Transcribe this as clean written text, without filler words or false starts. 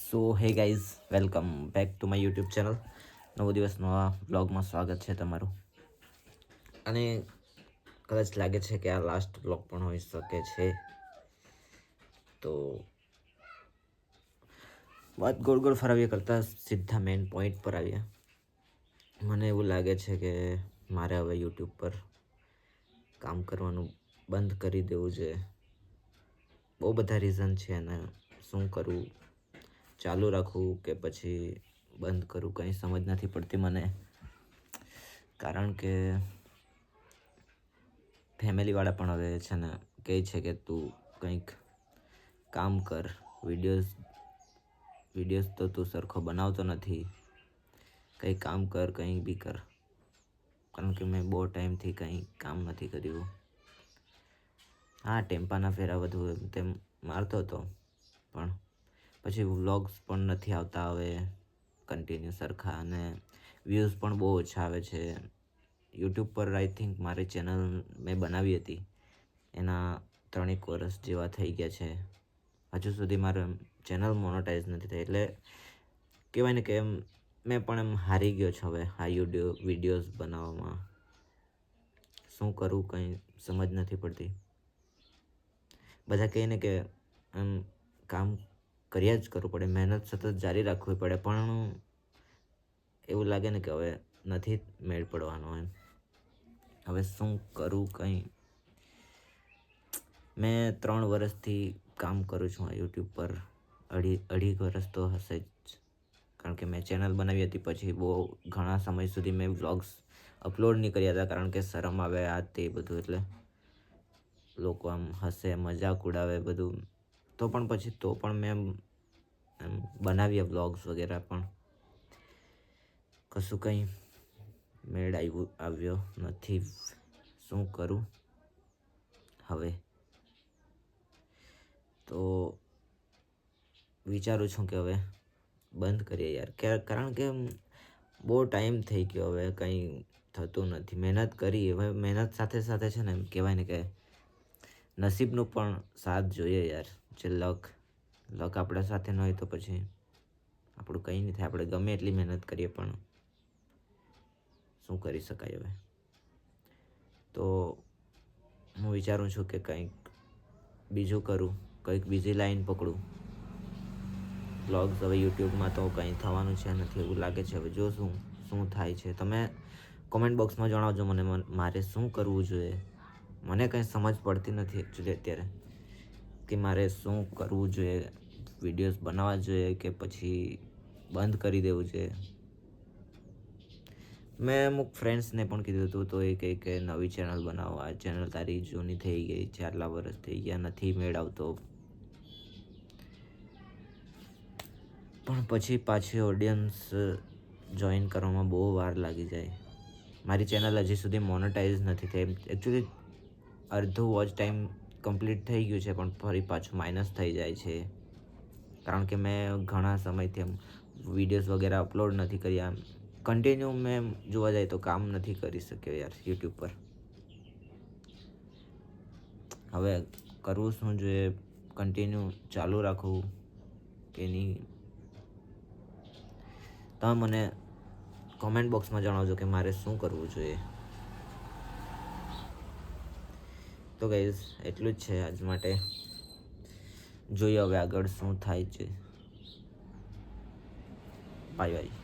So hey guys, welcome back to my YouTube channel. નવો દિવસ નવા બ્લોગમાં સ્વાગત છે તમારું. અને કદાચ લાગે છે કે આ લાસ્ટ બ્લોગ પણ હોઈ શકે છે. તો વાત ગોળ ગોળ ફરાવ્યા કરતાં સીધા મેઇન પોઈન્ટ પર આવ્યા. મને એવું લાગે છે કે મારે હવે યુટ્યુબ પર કામ કરવાનું બંધ કરી દેવું જોઈએ. બહુ બધા રીઝન છે અને શું કરવું, ચાલુ રાખવું કે પછી બંધ કરું, કંઈ સમજ નથી પડતી મને. કારણ કે ફેમિલીવાળા પણ હવે છે ને કહે છે કે તું કંઈક કામ કર, વિડીયોઝ તો તું સરખો બનાવતો નથી, કંઈ કામ કર, કંઈ બી કર. કારણ કે મેં બહુ ટાઈમથી કંઈ કામ નથી કર્યું. હા, ટેમ્પાના ફેરા બધું એમ તેમ મારતો હતો, પણ પછી વ્લોગ્સ પણ નથી આવતા હવે કન્ટિન્યુ સરખા, અને વ્યૂઝ પણ બહુ ઓછા આવે છે યુટ્યુબ પર. આઈ થિંક મારી ચેનલ મેં બનાવી હતી એના 3 વર્ષ જેવા થઈ ગયા છે. હજુ સુધી મારે ચેનલ મોનોટાઈઝ નથી થઈ, એટલે કહેવાય ને કે એમ મેં પણ એમ હારી ગયો છું હવે આ વિડીયોઝ બનાવવામાં. શું કરું કંઈ સમજ નથી પડતી. બધા કહે ને કે એમ કામ કર્યા જ કરવું પડે, મહેનત સતત જારી રાખવી પડે, પણ એવું લાગે ને કે હવે નથી મેળ પડવાનો એમ. હવે શું કરું કંઈ. મેં 3 વર્ષથી કામ કરું છું આ યુટ્યુબ પર. અઢી વર્ષ તો હશે જ. કારણ કે મેં ચેનલ બનાવી હતી, પછી બહુ ઘણા સમય સુધી મેં વ્લોગ્સ અપલોડ નહીં કર્યા હતા, કારણ કે શરમ આવે આ તે બધું, એટલે લોકો આમ હસે, મજાક ઉડાવે બધું. તો પણ મેં એમ બનાવ્યા વ્લોગ્સ વગેરે, પણ કશું કંઈ મેળ આવ્યો નથી. શું કરું હવે? તો વિચારું છું કે હવે બંધ કરીએ યાર. કારણ કે બહુ ટાઈમ થઈ ગયો, હવે કંઈ થતું નથી. મહેનત કરી, હવે મહેનત સાથે સાથે છે ને એમ કહેવાય ને કે નસીબનું પણ સાથ જોઈએ યાર. જે લક આપણા સાથે ન હોય તો પછી આપણું કંઈ નહીં થાય. આપણે ગમે એટલી મહેનત કરીએ પણ શું કરી શકાય હવે. તો હું વિચારું છું કે કંઈક બીજું કરું, કંઈક બીજી લાઈન પકડું. વ્લોગ્સ હવે યુટ્યુબમાં તો કંઈ થવાનું છે નથી એવું લાગે છે. હવે જો શું થાય છે. તમે કોમેન્ટ બોક્સમાં જણાવજો મને મારે શું કરવું જોઈએ. મને કંઈ સમજ પડતી નથી એકચ્યુઅલી અત્યારે કે મારે શું કરવું જોઈએ. વિડીયોઝ બનાવવા જોઈએ કે પછી બંધ કરી દેવું જોઈએ. મેં અમુક ફ્રેન્ડ્સને પણ કીધું હતું, તો એ કહે કે નવી ચેનલ બનાવો, આ ચેનલ તારી જૂની થઈ ગઈ છે, આટલા વર્ષ થઈ ગયા, નથી મેળ આવતો. પણ પછી પાછી ઓડિયન્સ જોઈન કરવામાં બહુ વાર લાગી જાય. મારી ચેનલ હજી સુધી મોનેટાઈઝ નથી થઈ. એકચ્યુઅલી અડધું વોચ ટાઈમ કમ્પ્લીટ થઈ ગયું છે, પણ ફરી પાછું માઇનસ થઈ જાય છે. કારણ કે મેં ઘણા સમયથી એમ વિડીયોઝ વગેરે અપલોડ નથી કર્યા. કન્ટિન્યુ મેં જોવા જાય તો કામ નથી કરી શક્યો યાર યુટ્યુબ પર. હવે કરવું શું જોઈએ? કન્ટિન્યુ ચાલુ રાખવું કે નહીં? તમે મને કોમેન્ટ બોક્સમાં જણાવજો કે મારે શું કરવું જોઈએ. તો ગાઈઝ એટલું જ છે આજ માટે. જોઈએ હવે આગળ શું થાય છે. Bye bye.